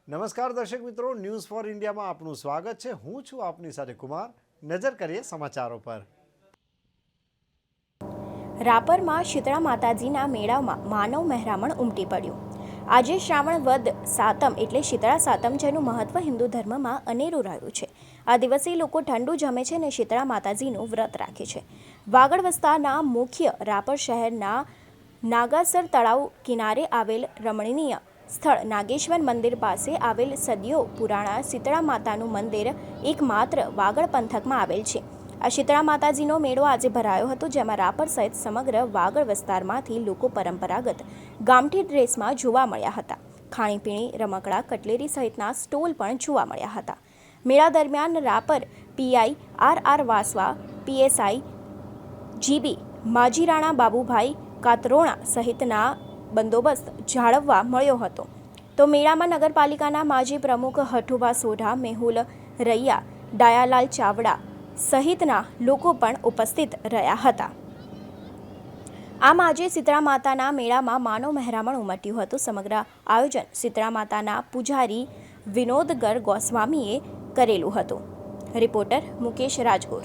નમસ્કાર દર્શક મિત્રો, ન્યૂઝ ફોર ઇન્ડિયામાં આપનું સ્વાગત છે। હું છું આપની સાથે કુમાર। નજર કરીએ સમાચારો પર। રાપરમાં શીતળા માતાજીના મેળામાં માનવ મહેરામણ ઉમટી પડ્યું। આજે શ્રાવણ વદ સાતમ એટલે શીતળા સાતમ, જેનું મહત્વ હિન્દુ ધર્મમાં અનેરું રહ્યું છે। આ દિવસે લોકો ઠંડુ જમે છે અને શીતળા માતાજીનું વ્રત રાખે છે। વાગડ વિસ્તારના મુખ્ય રાપર શહેરના નાગાસર તળાવ કિનારે આવેલ રમણીય સ્થળ નાગેશ્વર મંદિર પાસે આવેલ સદીઓ પુરાણા શીતળા માતાનું મંદિર એકમાત્ર વાગડ પંથકમાં આવેલ છે। આ શીતળા માતાજીનો મેળો આજે ભરાયો હતો, જેમાં રાપર સહિત સમગ્ર વાગડ વિસ્તારમાંથી લોકો પરંપરાગત ગામઠી ડ્રેસમાં જોવા મળ્યા હતા। ખાણીપીણી, રમકડા, કટલેરી સહિતના સ્ટોલ પણ જોવા મળ્યા હતા। મેળા દરમિયાન Rapar PI R Vasava, PSI GB Majirana, Babubhai Katarona સહિતના બંદોબસ્ત જાળવવા મળ્યો હતો। તો મેળામાં નગરપાલિકાના માજી પ્રમુખ હઠુભા સોઢા, મેહુલ રૈયા, ડાયાલાલ ચાવડા સહિતના લોકો પણ ઉપસ્થિત રહ્યા હતા। આમ આજે શીતળા માતાના મેળામાં માનવ મહેરામણ ઉમટ્યું હતું। સમગ્ર આયોજન શીતળા માતાના પૂજારી વિનોદગર ગોસ્વામીએ કરેલું હતું। રિપોર્ટર મુકેશ રાજગોર।